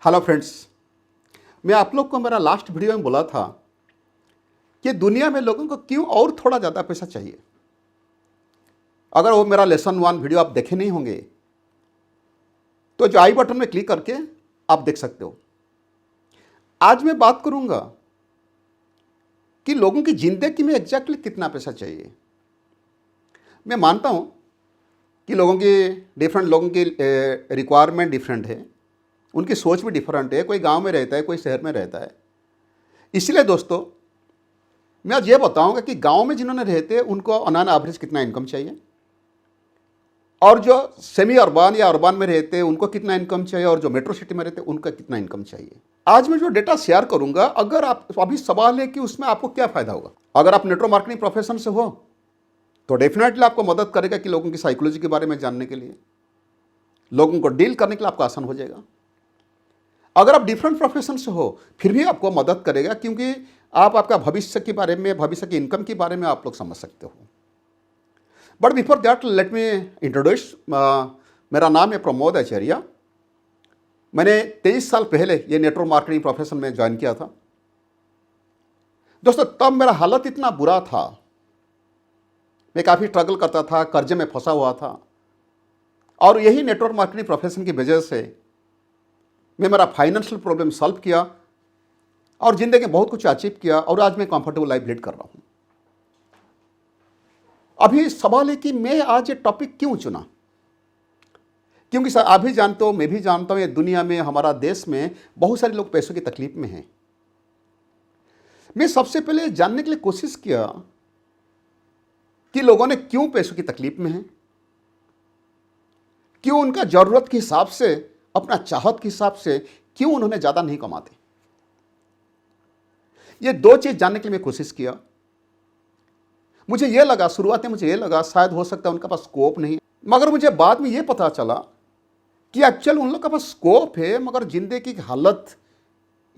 Hello friends. मैं आप लोग को मेरा लास्ट वीडियो में बोला था कि दुनिया में लोगों को क्यों और थोड़ा ज़्यादा पैसा चाहिए। अगर वो मेरा लेसन 1 वीडियो आप देखे नहीं होंगे तो जो आई बटन में क्लिक करके आप देख सकते हो। आज मैं बात करूंगा कि लोगों की ज़िंदगी में एग्जैक्टली कितना पैसा चाहिए। मैं मानता हूं कि लोगों की रिक्वायरमेंट डिफरेंट है, उनकी सोच भी डिफरेंट है। कोई गांव में रहता है, कोई शहर में रहता है। इसलिए दोस्तों मैं आज ये बताऊंगा कि गांव में जिन्होंने रहते हैं उनको ऑन एन एवरेज कितना इनकम चाहिए, और जो सेमी अर्बन या अर्बन में रहते हैं उनको कितना इनकम चाहिए, और जो मेट्रो सिटी में रहते हैं उनका कितना इनकम चाहिए। आज मैं जो डेटा शेयर करूंगा, अगर आप अभी सवाल है कि उसमें आपको क्या फायदा होगा। अगर आप नेटवर्क मार्केटिंग प्रोफेशन से हो तो डेफिनेटली आपको मदद करेगा कि लोगों की साइकोलॉजी के बारे में जानने के लिए, लोगों को डील करने के लिए आपको आसान हो जाएगा। अगर आप डिफरेंट प्रोफेशन से हो फिर भी आपको मदद करेगा, क्योंकि आप आपका भविष्य के बारे में, भविष्य की इनकम के बारे में आप लोग समझ सकते हो। But before that let me introduce. मेरा नाम है प्रमोद आचार्य। मैंने 23 साल पहले ये नेटवर्क मार्केटिंग प्रोफेशन में ज्वाइन किया था। दोस्तों तब मेरा हालत इतना बुरा था, मैं काफ़ी स्ट्रगल करता था, कर्जे में फंसा हुआ था, और यही नेटवर्क मार्केटिंग प्रोफेशन की वजह से मैं मेरा फाइनेंशियल प्रॉब्लम सॉल्व किया और ज़िंदगी में बहुत कुछ अचीव किया, और आज मैं कंफर्टेबल लाइफ लीड कर रहा हूँ। अभी सवाल है कि मैं आज ये टॉपिक क्यों चुना, क्योंकि सर आप भी जानते हो, मैं भी जानता हूँ, ये दुनिया में, हमारा देश में बहुत सारे लोग पैसों की तकलीफ में हैं। मैं सबसे पहले जानने के लिए कोशिश किया कि लोगों ने क्यों पैसों की तकलीफ में हैं, क्यों उनका ज़रूरत के हिसाब से, अपना चाहत के हिसाब से क्यों उन्होंने ज़्यादा नहीं कमाते। ये दो चीज़ जानने के लिए मैं कोशिश किया। मुझे ये लगा, शुरुआत में मुझे ये लगा शायद हो सकता है उनके पास स्कोप नहीं, मगर मुझे बाद में ये पता चला कि एक्चुअल उन लोग के पास स्कोप है, मगर ज़िंदगी की हालत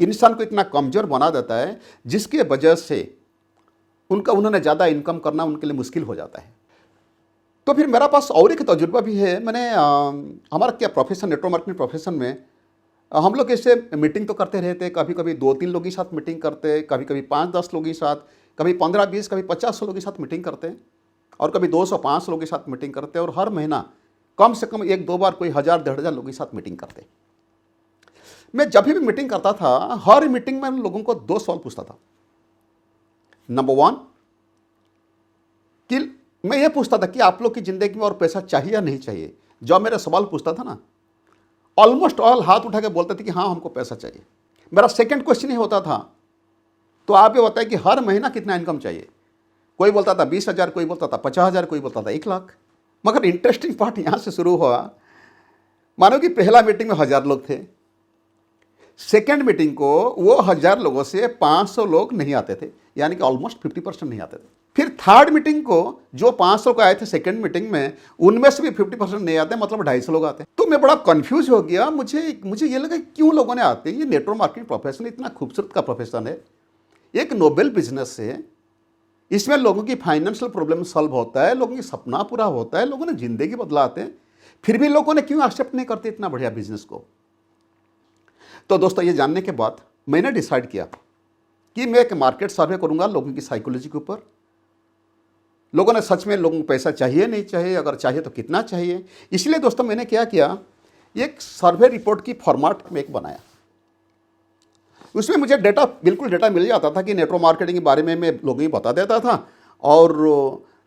इंसान को इतना कमज़ोर बना देता है जिसकी वजह से उन्होंने ज़्यादा इनकम करना उनके लिए मुश्किल हो जाता है। तो फिर मेरा पास और एक तजुर्बा भी है। मैंने हमारा क्या प्रोफेशन, नेटवर्क मार्केटिंग प्रोफेशन में हम लोग ऐसे मीटिंग तो करते रहते, कभी कभी 2-3 लोगों के साथ मीटिंग करते, कभी कभी 5-10 लोगों के साथ, कभी 15-20, कभी 50 लोगों के साथ मीटिंग करते, और कभी 200-500 लोगों के साथ मीटिंग करते, और हर महीना कम से कम 1-2 बार कोई 1000-1500 लोगों के साथ मीटिंग करते। मैं जब भी मीटिंग करता था, हर मीटिंग में लोगों को 2 सवाल पूछता था। नंबर 1 कि मैं ये पूछता था कि आप लोग की ज़िंदगी में और पैसा चाहिए या नहीं चाहिए। जब मेरा सवाल पूछता था ना, ऑलमोस्ट ऑल हाथ उठा के बोलते थे कि हाँ हमको पैसा चाहिए। मेरा सेकंड क्वेश्चन ही होता था, तो आप ये बताएं कि हर महीना कितना इनकम चाहिए। कोई बोलता था 20,000, कोई बोलता था 50,000, कोई बोलता था 1 लाख। मगर इंटरेस्टिंग पार्ट यहाँ से शुरू हुआ। मानो कि पहला मीटिंग में 1000 लोग थे, सेकेंड मीटिंग को वो 1000 लोगों से 500 लोग नहीं आते थे, यानी कि ऑलमोस्ट 50% नहीं आते थे। फिर थर्ड मीटिंग को जो 500 को आए थे सेकेंड मीटिंग में, उनमें से भी 50% नहीं आते, मतलब 250 लोग आते। तो मैं बड़ा कंफ्यूज हो गया। मुझे ये लगा क्यों लोगों ने आते। ये नेटवर्क मार्केटिंग प्रोफेशन इतना खूबसूरत का प्रोफेशन है, एक नोबेल बिजनेस है, इसमें लोगों की फाइनेंशियल प्रॉब्लम सॉल्व होता है, लोगों की सपना पूरा होता है, लोगों ने जिंदगी बदलाते हैं, फिर भी लोगों ने क्यों एक्सेप्ट नहीं करते इतना बढ़िया बिजनेस को। तो दोस्तों ये जानने के बाद मैंने डिसाइड किया कि मैं एक मार्केट सर्वे करूंगा लोगों की साइकोलॉजी के ऊपर। लोगों ने सच में लोगों को पैसा चाहिए नहीं चाहिए, अगर चाहिए तो कितना चाहिए। इसलिए दोस्तों मैंने क्या किया, एक सर्वे रिपोर्ट की फॉर्मेट में एक बनाया। उसमें मुझे बिल्कुल डेटा मिल जाता था कि नेटवर्क मार्केटिंग के बारे में मैं लोगों को बता देता था, और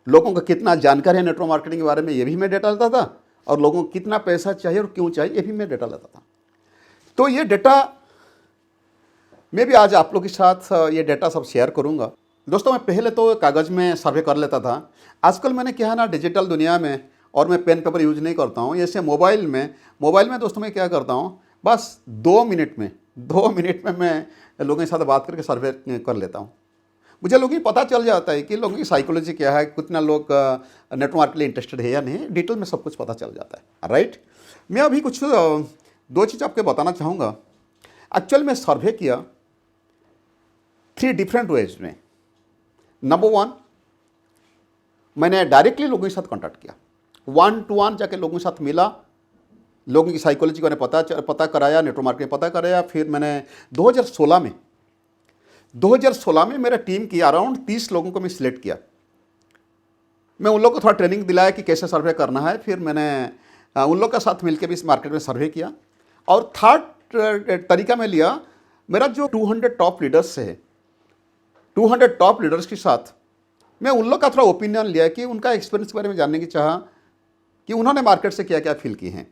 लोगों को कितना जानकारी है नेटवर्क मार्केटिंग के बारे में ये भी मैं डेटा लेता था, और लोगों को कितना पैसा चाहिए और क्यों चाहिए ये भी मैं डेटा लेता था। तो ये डेटा मैं भी आज आप लोगों के साथ ये डेटा सब शेयर करूंगा। दोस्तों मैं पहले तो कागज़ में सर्वे कर लेता था। आजकल मैंने क्या है ना, डिजिटल दुनिया में, और मैं पेन पेपर यूज नहीं करता हूँ। जैसे मोबाइल में दोस्तों मैं क्या करता हूँ, बस 2 मिनट में मैं लोगों के साथ बात करके सर्वे कर लेता हूँ। मुझे लोगों की पता चल जाता है कि लोगों की साइकोलॉजी क्या है, कितना लोग नेटवर्क मार्केट के लिए इंटरेस्टेड है या नहीं, डिटेल में सब कुछ पता चल जाता है, राइट। मैं अभी कुछ 2 चीज़ आपको बताना चाहूँगा। एक्चुअल में सर्वे किया 3 डिफरेंट वेज में। नंबर 1, मैंने डायरेक्टली लोगों के साथ कॉन्टैक्ट किया, 1 to 1 जाके लोगों के साथ मिला, लोगों की साइकोलॉजी को मैंने पता कराया, नेटवर्क मार्केटिंग पता कराया। फिर मैंने 2016 में मेरा टीम की अराउंड 30 लोगों को मैं सिलेक्ट किया। मैं उन लोगों को थोड़ा ट्रेनिंग दिलाया कि कैसे सर्वे करना है। फिर मैंने उन लोगों के साथ मिलकर भी इस मार्केट में सर्वे किया। और थर्ड तरीका मैं लिया, मेरा जो 200 टॉप लीडर्स है, 200 टॉप लीडर्स के साथ मैं उन लोग का थोड़ा ओपिनियन लिया कि उनका एक्सपीरियंस के बारे में जानने की चाहा कि उन्होंने मार्केट से क्या क्या फील किए हैं।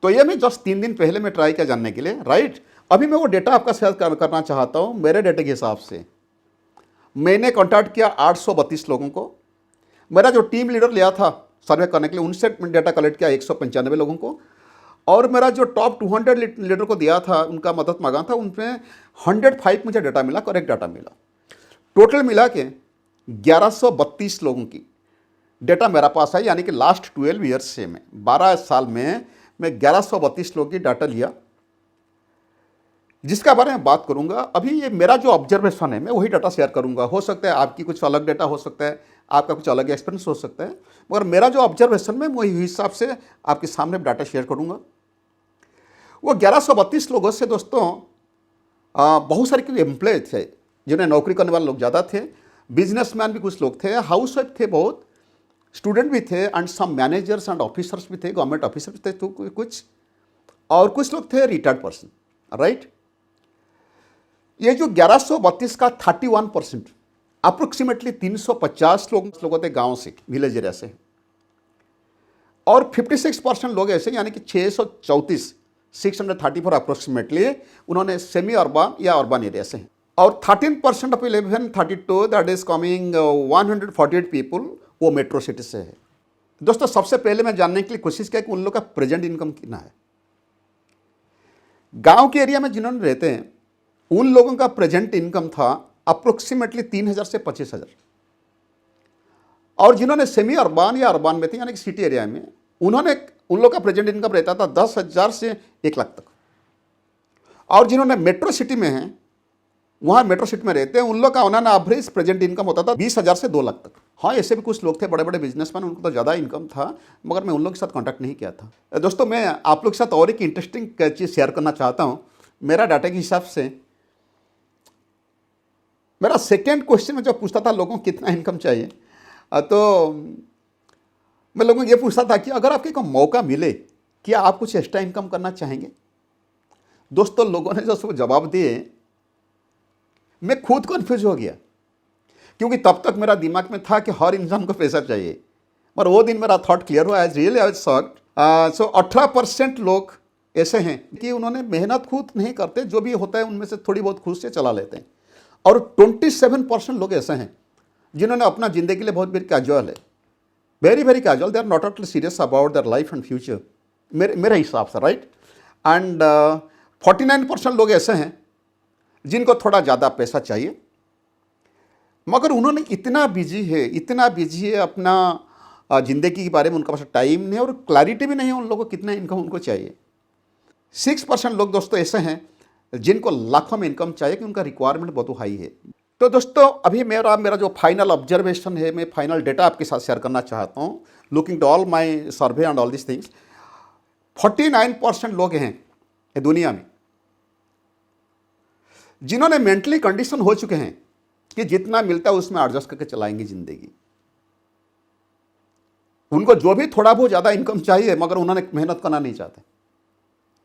तो ये मैं जस्ट 3 दिन पहले मैं ट्राई किया जानने के लिए, राइट। अभी मैं वो डेटा आपका शेयर करना चाहता हूँ। मेरे डेटा के हिसाब से मैंने कॉन्टैक्ट किया 832 लोगों को। मेरा जो टीम लीडर लिया था सर्वे करने के लिए, उनसे डेटा कलेक्ट किया 195 लोगों को। और मेरा जो टॉप 200 लीडर को दिया था, उनका मदद मांगा था, उनमें 105 मुझे डाटा मिला, करेक्ट डाटा मिला। टोटल मिला के 1132 लोगों की डेटा मेरा पास है। यानी कि लास्ट 12 ईयर्स से मैं 12 साल में मैं 1132 लोगों की डाटा लिया, जिसका बारे में बात करूंगा। अभी ये मेरा जो ऑब्जर्वेशन है, मैं वही डाटा शेयर करूंगा। हो सकता है आपकी कुछ अलग डाटा हो सकता है, आपका कुछ अलग एक्सपीरियंस हो सकता है, मगर मेरा जो ऑब्जर्वेशन में वही हिसाब से आपके सामने डाटा शेयर करूंगा। वो 1132 लोगों से दोस्तों बहुत सारे एम्प्लॉय थे, जिन्हें नौकरी करने वाले लोग ज़्यादा थे, बिजनेसमैन भी कुछ लोग थे, हाउस वाइफ थे बहुत, स्टूडेंट भी थे, and some managers and officers भी थे, गवर्नमेंट ऑफिसर भी थे तो कुछ, और कुछ लोग थे रिटायर्ड पर्सन, राइट। ये जो 1132 का 31% अप्रोक्सीमेटली 350 लोगों थे गांव से, विलेज एरिया से, और 56% लोग ऐसे, यानी कि 634 634 अप्रोक्सीमेटली उन्होंने सेमी अर्बन या अर्बन एरिया से हैं। और 13% of 1132 that is coming 148 people वो मेट्रो सिटी से है। दोस्तों सबसे पहले मैं जानने के लिए कोशिश किया कि उन लोग का प्रेजेंट इनकम कितना है। गांव के एरिया में जिन्होंने रहते हैं उन लोगों का प्रेजेंट इनकम था अप्रोक्सीमेटली 3,000 से 25,000, और जिन्होंने सेमी अर्बन या अर्बन में थे यानी कि सिटी एरिया में, उन लोग का प्रेजेंट इनकम रहता था 10,000 से 1 लाख तक। और जिन्होंने मेट्रो सिटी में हैं, वहाँ मेट्रो सिटी में रहते हैं, उन लोग का on an average present income होता था 20,000 से 2 लाख तक। हाँ, ऐसे भी कुछ लोग थे बड़े बड़े बिजनेसमैन, उनको तो ज़्यादा इनकम था, मगर मैं उन लोगों के साथ कॉन्टैक्ट नहीं किया था। दोस्तों मैं आप लोग के साथ और एक इंटरेस्टिंग चीज़ शेयर करना चाहता हूँ। मेरा डाटा के हिसाब से मेरा सेकेंड क्वेश्चन में जो पूछता था लोगों को कितना इनकम चाहिए, तो मैं लोगों को ये पूछता था कि अगर आपको मौका मिले क्या आप कुछ एक्स्ट्रा इनकम करना चाहेंगे। दोस्तों लोगों ने जो सब जवाब दिए, मैं खुद कन्फ्यूज हो गया, क्योंकि तब तक मेरा दिमाग में था कि हर इंसान को पैसा चाहिए, पर वो दिन मेरा थॉट क्लियर हुआ। As really I was shocked. So 18% लोग ऐसे हैं कि उन्होंने मेहनत खुद नहीं करते, जो भी होता है उनमें से थोड़ी बहुत खुद से चला लेते हैं। और 27% लोग ऐसे हैं जिन्होंने अपना ज़िंदगी के लिए बहुत वेरी कैजुअल है, very very casual, they are not at serious about their life and future, मेरे हिसाब से, राइट। एंड 49% लोग ऐसे हैं जिनको थोड़ा ज़्यादा पैसा चाहिए, मगर उन्होंने इतना बिजी है अपना ज़िंदगी के बारे में, उनका पास टाइम नहीं और क्लैरिटी भी नहीं है उन लोगों को कितना इनकम उनको चाहिए। 6% लोग दोस्तों ऐसे हैं जिनको लाखों में इनकम चाहिए, कि उनका रिक्वायरमेंट बहुत हाई है। तो दोस्तों अभी मेरा जो फाइनल ऑब्जर्वेशन है, मैं फाइनल डेटा आपके साथ शेयर करना चाहता हूँ, looking to all my survey and all this things. 49% लोग हैं दुनिया में जिन्होंने मेंटली कंडीशन हो चुके हैं कि जितना मिलता है उसमें एडजस्ट करके चलाएंगे जिंदगी। उनको जो भी थोड़ा बहुत ज़्यादा इनकम चाहिए, मगर उन्होंने मेहनत करना नहीं चाहते,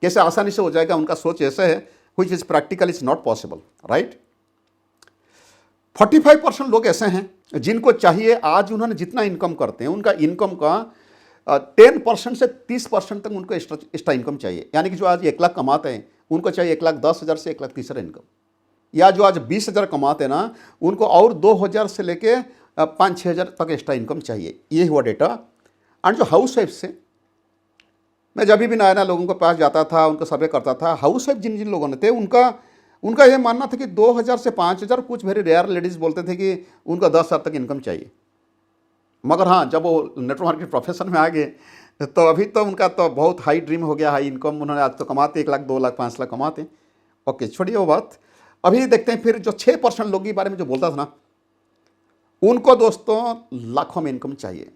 कैसे आसानी से हो जाएगा, उनका सोच ऐसा है which is practical is not possible, right. 45% लोग ऐसे हैं जिनको चाहिए, आज उन्होंने जितना इनकम करते हैं उनका इनकम का 10% से 30% तक उनको एक्स्ट्रा इनकम चाहिए। यानी कि जो आज 1 लाख कमाते हैं उनको चाहिए 1,10,000 से 1,30,000 इनकम, या जो आज 20,000 कमाते हैं ना, उनको और 2,000 से लेके 5-6 हज़ार तक एक्स्ट्रा इनकम चाहिए। ये हुआ डेटा। एंड जो हाउस वाइफ से, मैं जब भी नया लोगों के पास जाता था, उनको सर्वे करता था, हाउस वाइफ जिन लोगों ने थे उनका यह मानना था कि 2,000 से 5,000, कुछ वेरी रेयर लेडीज़ बोलते थे कि उनको 10,000 तक इनकम चाहिए। मगर हाँ, जब वो नेटवर्क मार्केट प्रोफेशन में आ गए तो अभी तो उनका तो बहुत हाई ड्रीम हो गया, हाई इनकम। उन्होंने आज तो कमाते 1 लाख, 2 लाख, 5 लाख कमाते। ओके, छोड़िए वो बात। अभी देखते हैं फिर जो 6% लोगों के बारे में जो बोलता था ना, उनको दोस्तों लाखों में इनकम चाहिए।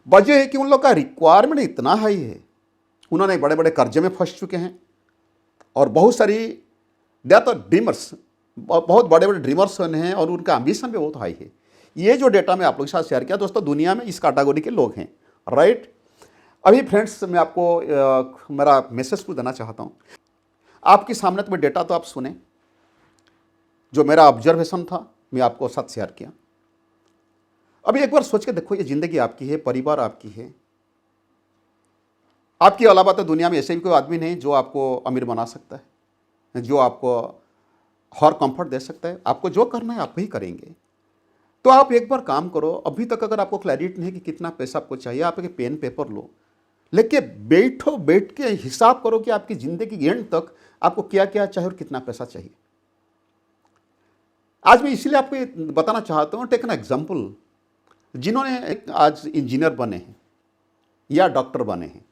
वजह है कि उन लोग का रिक्वायरमेंट इतना हाई है, उन्होंने बड़े बड़े कर्जे में फंस चुके हैं और बहुत सारी दे तो ड्रीमर्स, बहुत बड़े बड़े ड्रीमर्स हैं और उनका एम्बिशन भी बहुत हाई है। ये जो डेटा मैं आप लोगों के साथ शेयर किया दोस्तों, दुनिया में इस कैटेगरी के लोग हैं, राइट। अभी फ्रेंड्स मैं आपको मेरा मैसेज को देना चाहता हूँ। आपके सामने तो मैं डेटा तो आप सुने, जो मेरा ऑब्जर्वेशन था मैं आपको साथ शेयर किया। अभी एक बार सोच के देखो, ये ज़िंदगी आपकी है, परिवार आपकी है, आपके अलावा तो दुनिया में ऐसे भी कोई आदमी नहीं जो आपको अमीर बना सकता है, जो आपको हर कंफर्ट दे सकता है। आपको जो करना है आप ही करेंगे। तो आप एक बार काम करो, अभी तक अगर आपको क्लैरिटी नहीं कि कितना पैसा आपको चाहिए, आप एक पेन पेपर लो, लेके बैठ के हिसाब करो कि आपकी ज़िंदगी एंड तक आपको क्या क्या चाहिए और कितना पैसा चाहिए। आज मैं इसलिए आपको ये बताना चाहता हूँ, टेक एन एग्जाम्पल, जिन्होंने आज इंजीनियर बने हैं या डॉक्टर बने हैं,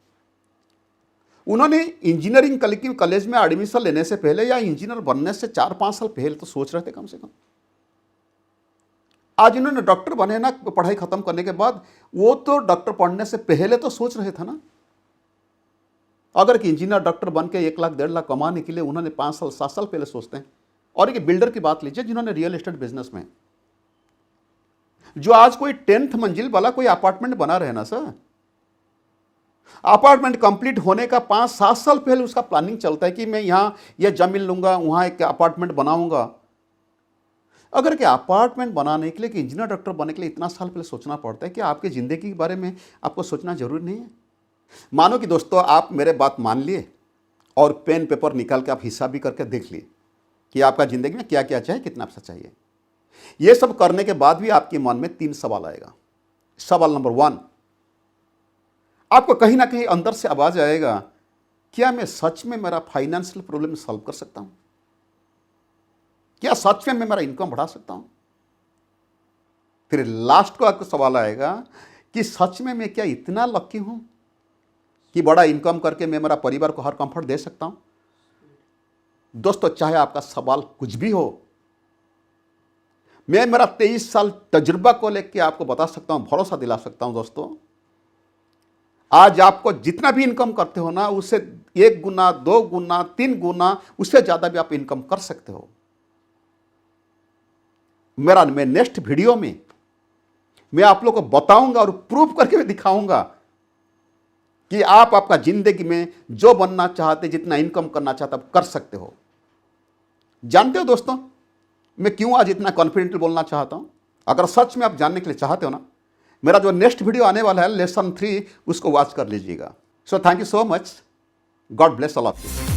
उन्होंने इंजीनियरिंग कॉलेज में एडमिशन लेने से पहले या इंजीनियर बनने से 4-5 साल पहले तो सोच रहे थे कम से कम। आज इन्होंने डॉक्टर बने ना, पढ़ाई खत्म करने के बाद, वो तो डॉक्टर पढ़ने से पहले तो सोच रहे थे ना। अगर कि इंजीनियर डॉक्टर बन के 1 लाख 1.5 लाख कमाने के लिए उन्होंने 5 साल 7 साल पहले सोचते हैं। और एक बिल्डर की बात लीजिए जिन्होंने रियल एस्टेट बिजनेस में, जो आज कोई 10th मंजिल वाला कोई अपार्टमेंट बना रहे ना सर, अपार्टमेंट कंप्लीट होने का 5-7 साल पहले उसका प्लानिंग चलता है कि मैं यहाँ यह जमीन लूंगा, वहाँ एक अपार्टमेंट बनाऊंगा। अगर कि अपार्टमेंट बनाने के लिए, कि इंजीनियर डॉक्टर बनने के लिए इतना साल पहले सोचना पड़ता है, कि आपकी ज़िंदगी के बारे में आपको सोचना जरूरी नहीं है? मानो कि दोस्तों आप मेरे बात मान लिए और पेन पेपर निकाल के आप हिसाब भी करके देख लिए कि आपका ज़िंदगी में क्या क्या चाहिए, कितना पैसा चाहिए। ये सब करने के बाद भी आपके मन में 3 सवाल आएगा। सवाल नंबर 1, आपको कहीं ना कहीं अंदर से आवाज आएगा, क्या मैं सच में मेरा फाइनेंशियल प्रॉब्लम सॉल्व कर सकता हूं? क्या सच में मैं मेरा इनकम बढ़ा सकता हूं? फिर लास्ट को आपको सवाल आएगा कि सच में मैं क्या इतना लकी हूं कि बड़ा इनकम करके मैं मेरा परिवार को हर कंफर्ट दे सकता हूं? दोस्तों, चाहे आपका सवाल कुछ भी हो, मैं मेरा 23 साल तजुर्बा को लेकर आपको बता सकता हूं, भरोसा दिला सकता हूं दोस्तों, आज आपको जितना भी इनकम करते हो ना, उससे 1 गुना 2 गुना 3 गुना उससे ज़्यादा भी आप इनकम कर सकते हो। मैं नेक्स्ट वीडियो में मैं आप लोगों को बताऊंगा और प्रूफ करके भी दिखाऊंगा कि आप आपका ज़िंदगी में जो बनना चाहते, जितना इनकम करना चाहते, आप कर सकते हो। जानते हो दोस्तों, मैं क्यों आज इतना कॉन्फिडेंटली बोलना चाहता हूं? अगर सच में आप जानने के लिए चाहते हो ना, मेरा जो नेक्स्ट वीडियो आने वाला है लेसन 3, उसको वॉच कर लीजिएगा। So thank you so much, God bless all of you.